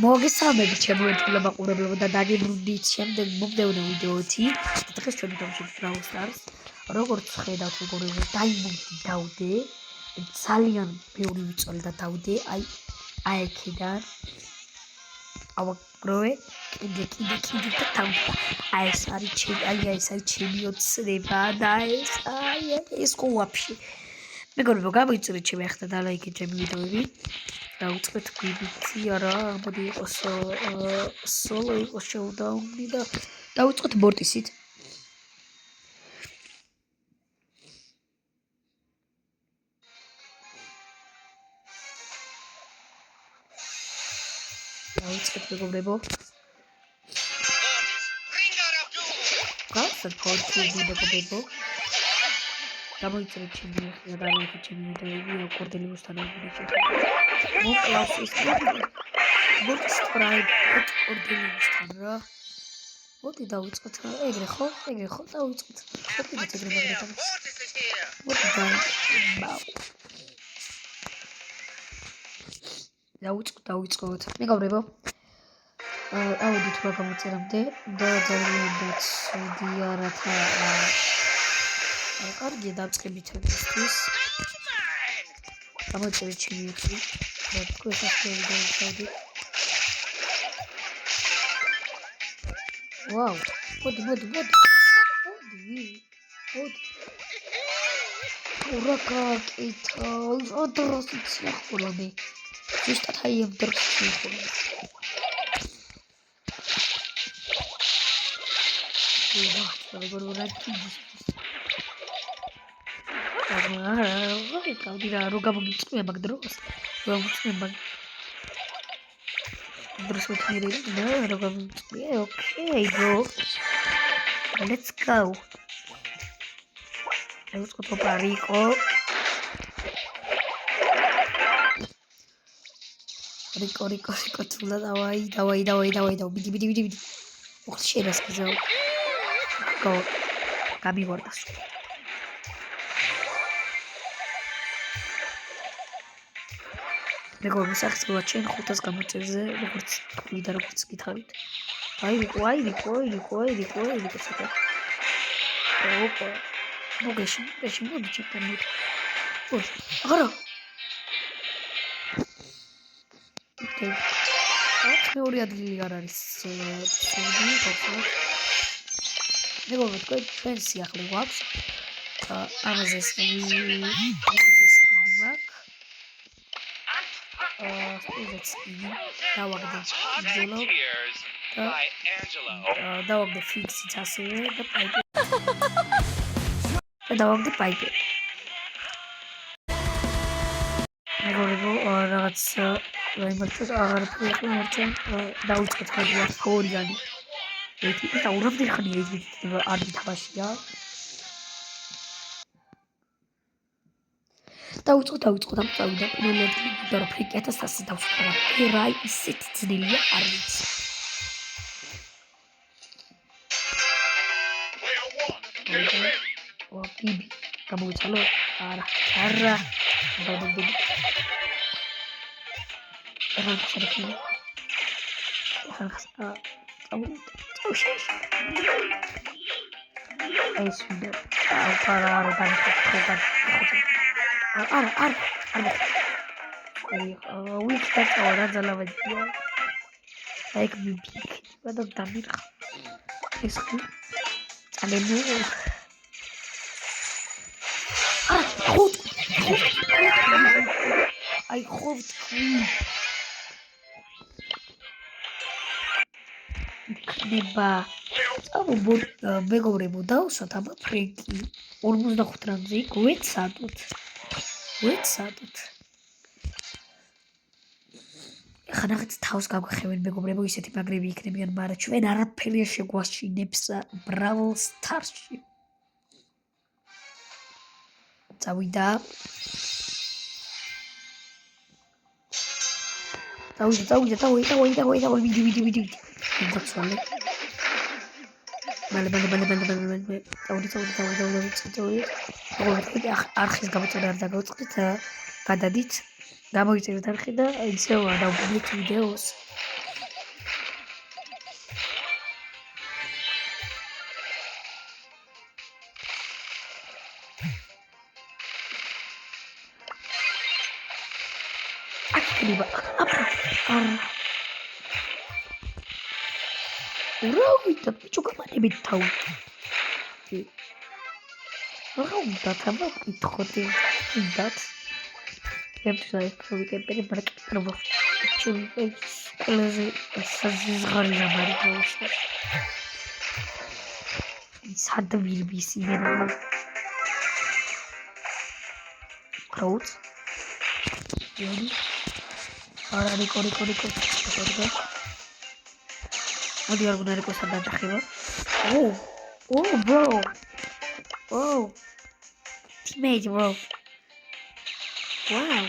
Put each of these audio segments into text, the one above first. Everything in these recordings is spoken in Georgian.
მოგესალმებით ჩემო ერთგულო მაყურებლებო და დაგიბრუნდით შემდეგ მომდევნო ვიდეოთი და დღეს ჩვენ დავშევით Brawl Stars. როგორც ხედავთ მეგობრებო, დაიმონდი დავდე, ძალიან ბევრი ვიწოლე და დავდე, აი აქედან ავაგროვე, კიდე და დავდა. აი ეს არის ჩემი ოცნება და ეს ხო ვაფშე. მეგობრებო, გამოიწვიეთ ჩემი ახლა და ლაიქეთ ჩემი ვიდეოები. დაუწყეთ გვიბიცი არა, მოდი იყოს სოლო იყოს შოუდაუნი და დაუწყეთ მორტისით. დაუწყეთ მეგობრებო. გასცეთ ფორტი მეგობრებო. გამოიწვიეთ ჩემი ახლა და ლაიქეთ ჩემი ვიდეოები, კორდელიუსთან აღნიშნეთ. მოკლავს ის subscribe კორდელიუსთან რა. მოდი დავიწყოთ ეგრე ხო დავიწყოთ. ხოდი ეგრე მაგრამ მოდი დავიწყოთ. მეგობრებო, ავედით რა გამოწერამდე და ძალიან დაცვიდია რათა კარგი დაწყებითებისთვის. გამოწერეთ ჩემი ხრი და თქვენს ახალ ვაუ, მოდი. ура какой-то отростцы холоды. Зустат хаем дрочки холоды. Я говорю, ракидис. Ой, правда, рука могучая, магдрос. Друзья, вот мире, да, рука могучая. Окей, bro. Let's go. Let's go to Parico. Rico, tula, давай, биди. Ух, ще раз сказал. Go. Gabi Bordas. მეგობრებო, სახელმწიფო ჩვენ 500 გამოწერზე როგორც ვიდა როგორც გითხარით. აი რიკო სადა. ოპა. მოგეში მოდი ჩეკამით. ოღონდ. აღარა. ოკეი. მეორე ადგილი არ არის. მეგობრებო, თქვენ სიახლე გვაქვს. ამაზე დავაგდე ფიქსიც ასევე და პაიპი და დავაგდე პაიპი. მეგობრებო, რაღაც იმართოს აღარაფერი მერჩენ დაუწყეთ ხალხი ორიანი. ერთი და ურავდე ხანი არ თამაშია. დავიწყოთ ამ წავიდა პირველი ადგილი და რა ფრიკი 1100 დავსვლა. რა ისეთ ძნელია არ ვიცი. ოკიბი გამოვიცალო არა დავდები ვიქცევა ძალავედია. აი კბიბი და დამირხ. ეს წალენო. ხუთ. აი ხუთ. ნება. მეგობრებო, დავსვათ ამ ფრიკი 45 რამზე გვეცადოთ. ხანახეთ თავს გაგვეხევენ მეგობრებო, ისეთი მაგრები იქნებიან, მაგრამ ჩვენ არაფერი არ შეგვაშინებს Brawl Stars-ში. წავიდა. ვიდი. გაცვალე. მალე. წავდი. არხის გამოწერა არ დაგავწყდით, გადადით. გამოიწერეთ არხი და ისევ დავუბრუნდით ვიდეოს. იქნება. რა ვიდა ბიჭო გამანებით თავი. რა უნდა თამა კითხოთი დათ. ემთხვევა ვიკიპედია მარკეტინგ ყველაზე საზღარი რამარი გავუშვა. სადმირბის იმენა. კროუც. იენი. არა რიკო. მოდი არ გუნდა რიკოს სადაჭახება. bro. Teammate, bro. Wow.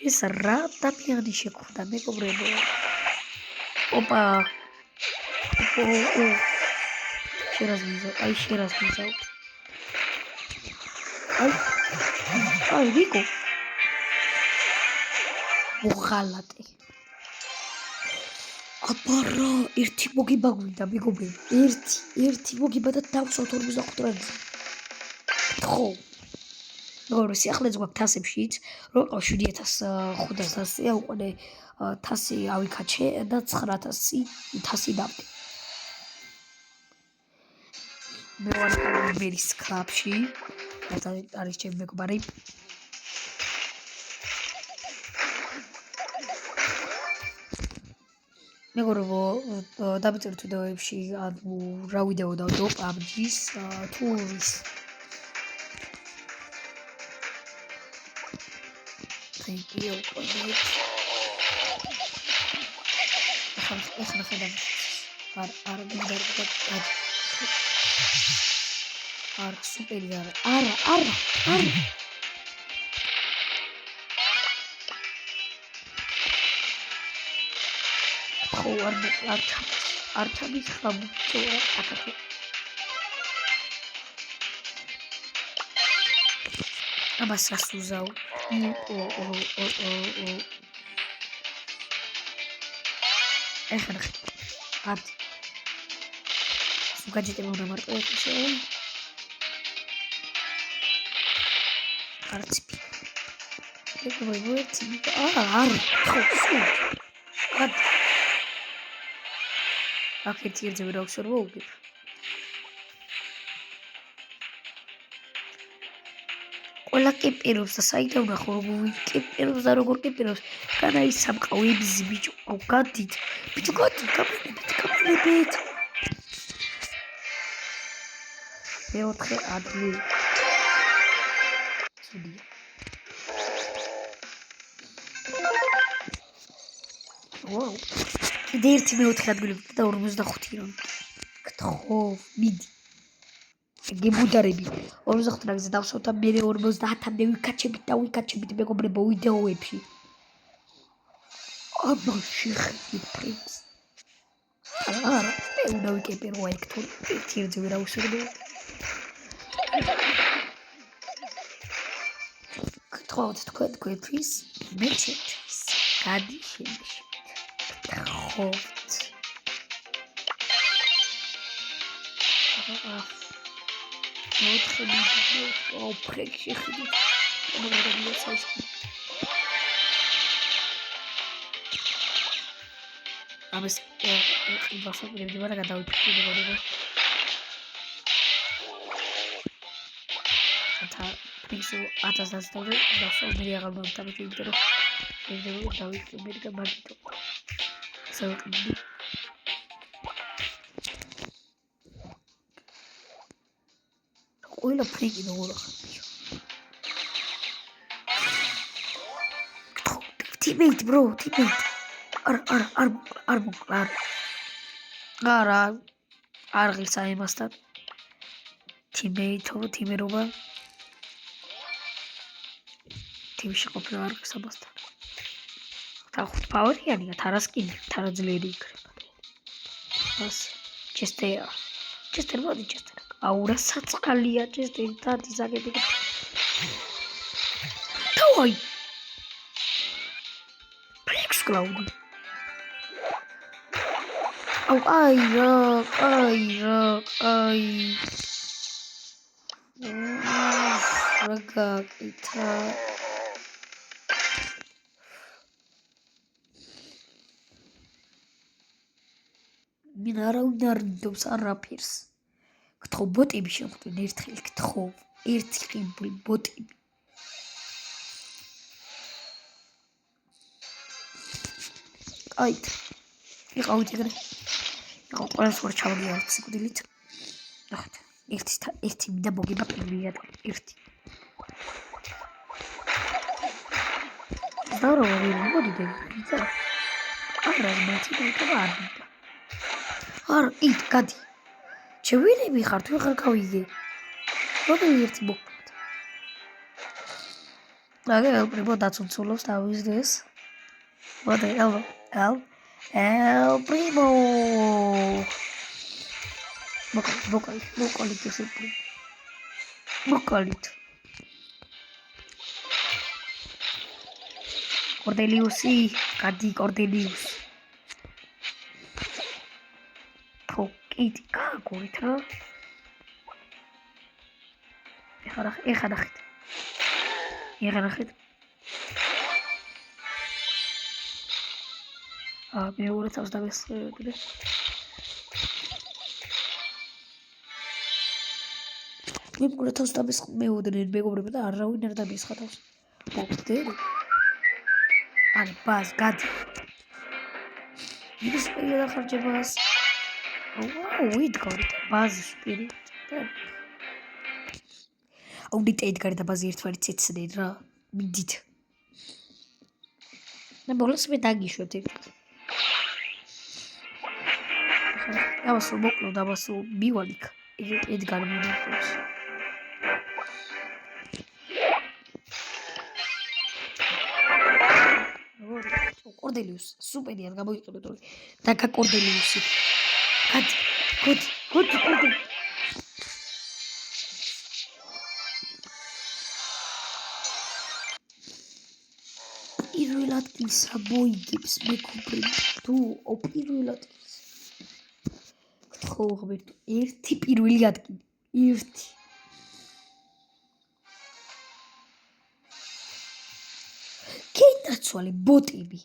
ეს რა დაბიაღდი შეხვდა მეგობრებო. ოპა. შერას მიზავ. აი, რიკო. მოღალატე. აბარა, ერთი მოგიბაგვიდა მეგობრებო. ერთი მოგიბა და დავსვათ 45 რადზე. ხო. როგორ სიახლეც გვაქვს თასებშიც, რო ყავ 7500 აუყანე თასი ავიკაჩე და 9000 თასი დავდე. მე ვარ მერის კლუბში. არის ჩემი მეგობარი. მეგობრებო, დაბეჭერთ ვიდეოებში, ანუ რა ვიდეო დავდო PUBG-ს თუ ის Thank you. اخنا خدم ار سوبر يار ار هو ارتبي خبط صورة أكثر بس رسوزاو اخر عاد سوكاجي تبغى مرة ايش ارتبي يبغى يبغى عارف عاد اخر تيجي براك سربوك ყველა კემპირობს და საიდან ვნახო როგორ კემპირობს და როგორ კემპირობს განა ის სამყავეების ბიჭო აუ გადით ბიჭო გადით კაპლებით მეოთხე ადგილი ცუდია ვაუ კიდე ერთი მეოთხე ადგილი და 45 რომ გთხოვ მიდი გებუდარები 45 რაგზე დავსვათ და მე 50-მდე ვიკაჩებით მეგობრებო ვიდეოებში აბა შეხედით პრინც არა მე უნდა ვიკიპედია ვაიქთო ერთი ერთზე ვერ აუსურდო გთხოვთ თქვენთვის მე ჩემთვის გადი შემში გთხოვთ მოთხე აუ ფრექში ხედით როგორია საერთოდ ამას ვასაუბრებდი მაგრამ გადავიფიქრე როგორია ათა პრინცო 1000 დოლარი დავსაუბრე აღარ მომტაბი იმიტომ რომ შეიძლება დავიქრე მე და მაგიტო საუბრობდი ყველა ფრიგი როგორ ახალია teammate bro teammate არ ღირსა იმასთან teammate-ობა თიმში ყოფნა არ ღირსა მასთან თახუთ პავრიანია თარასკინი თარაძლიერი იქნება ას ჩესტერ მოდი ჩესტერ აურა საწყალია ჩესტერი თათი ზაგები თავი ფლექს კლაუდი აუ აი რაგაკითა იმენ არავინ არ ნდობს არაფერს. გთხოვ ბოტები შემხვდნენ ერთხელ გთხოვ ერთი ხიბული ბოტები. აით იყავით ეგრე. იყავ ყველას ხარ ჩავდიავთ სიკვდილით. ნახეთ ერთი მინდა მოგება პირველი ადგილი ერთი. Здорово, მოდი დებია. არა მათი დაიწყება არ მინდა. არა ით გადი. ჩევინები ხარ თუ ხარ გავიგე. მოდი ერთი მოკლედ. აგე პრიმო დაწუნცულობს თავისდეს. მოდი El primo. Mokolit es el primo. Mokolit. Cordelius, sí, Cati Cordelius. Poquiti cagoita. Ejanachit. მე უბრალოდ თავს დავესწრებდი. მეუდნენ მეგობრებო და არავინ არ დამესხა თავს. მოგდერი. არა ბაზ გადი. ის პირი ხარჯებას. ვიდგორი ბაზის პირი. აუდიტ ედგარი და ბაზი ერთმანეთს ეცდნენ რა. მიდით. და ბოლოს მე დაგიშვებთ ერთად. ამას რომ მოკლო და ამას რომ მივალიქ ედგარ მინახავს. კორდელიუს სუპერი არ გამოიყენო თორე დაკა კორდელიუსი. გოდი. პირველ ადგილს რა მოიგებს მეგობრებო თუ პირველ ადგილს ხო ღმერთო ერთი პირველი ადგილი ერთი კენდაცვალე ბოტები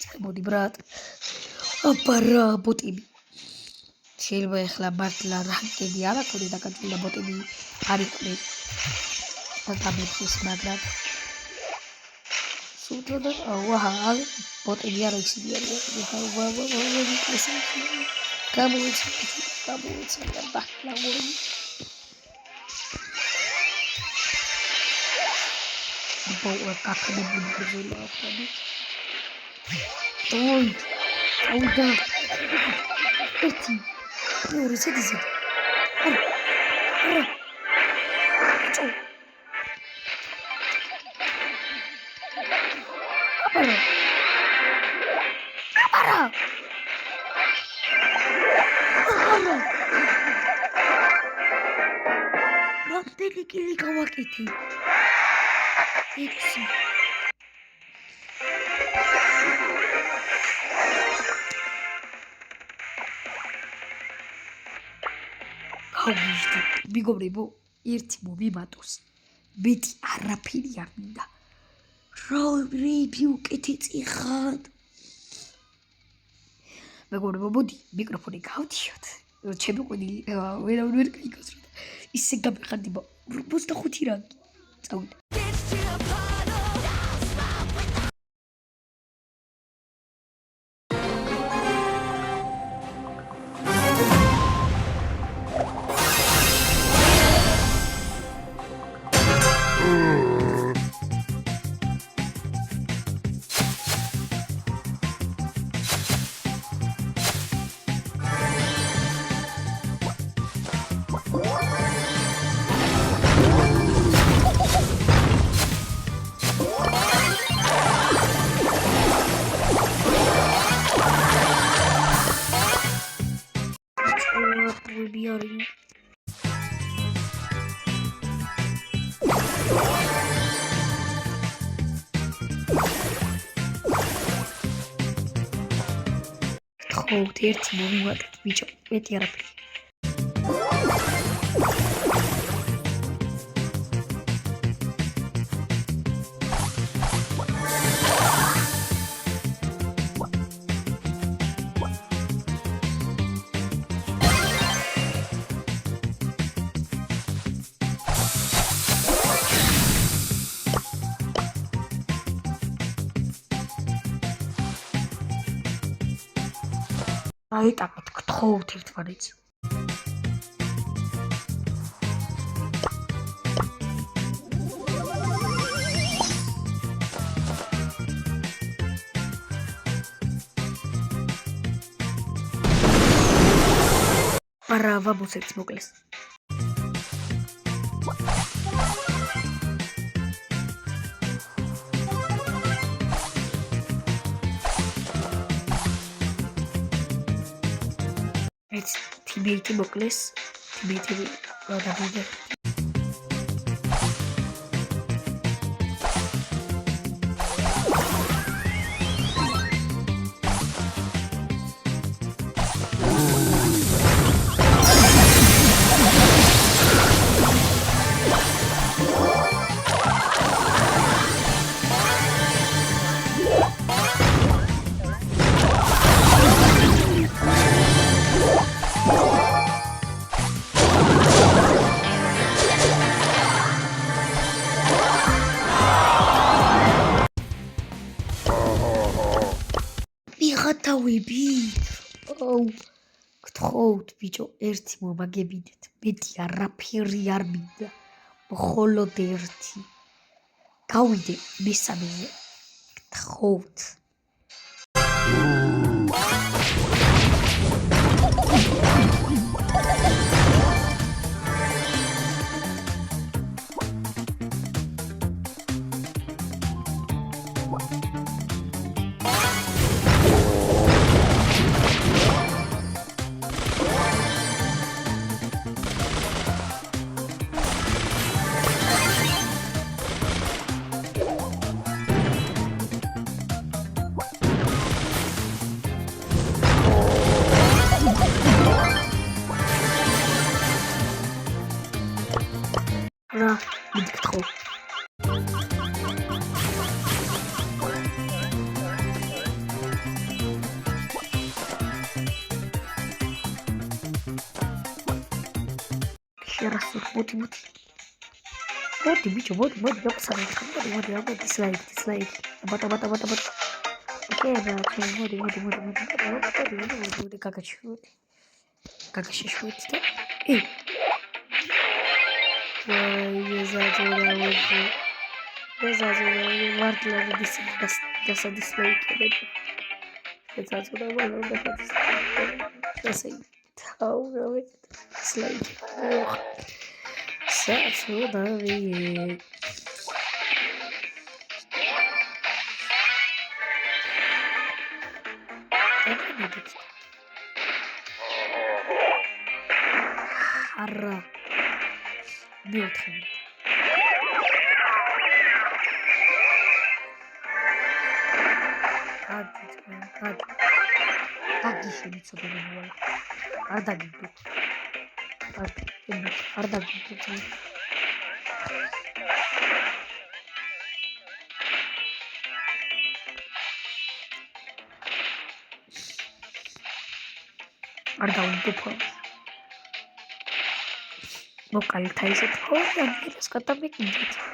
წამოდი ბრატ აბა რა ბოტები შეიძლება ეხლა მართლა რანკები არ აქვს და კაცი ბოტები არ იყვნენ და გამეფის მაგრამ სულთოდა ვაჰა ბოტები არ ისინი გამოიცა ბახლა მოი ბოა კაკნებული გზელა ახალი ოი და ერთი ორი ზედიზედ არა რამდენი კილი გავაკეთე? 6. გავიჟდი, მეგობრებო, ერთი მომიმატოს. მეტი არაფერი არ მინდა. რა რეიბი უკეთესი ხარ? მეგობრებო, მოდი მიკროფონი გავდიოთ. ჩემი ყვინილი ვერავინ ვერ გაიგოს. ისე გამეხარდება 45 რანგი. წავიდე. ერთი მომივატეთ ბიჭო, მეტი არაფერი. აიტაკეთ, გთხოვთ ერთმანეთს. არა, ვამბობს ერთს მოკლეს. It's teammate მოკლეს. Teammate გადავიდე. მიღატავები. აუ, გთხოვთ ბიჭო, ერთი მომაგებინეთ. მეტი არაფერი არ მინდა. მხოლოდ ერთი. გავიდე მესამეზე. გთხოვთ. რა მიგთხო შერასო მოდი ბიჭო მოდი გაფსარი მოდი დისლაიკ ბატა ოკეი მოდი კაკაში შვიდი და არა მეოთხე გაგი შემიცოდები მოალა არ დაგიგდო არ დაგიგდო არ დავიგდო მოკალთა ისეთ ხოლმე გადამეკიდეთ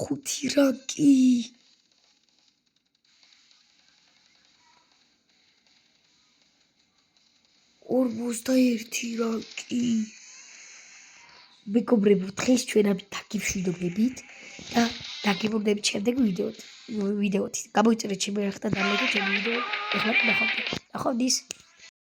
ხუთი რაკი ერთი რაკი მეგობრებო დღეს ჩვენ ამით დაგიფშვიდობებით და დაგემოვნებით შემდეგ ვიდეოთი გამოიწერეთ ჩემი არხი და დალაიქეთ ჩემი ვიდეო ეხლა ნახავთ ის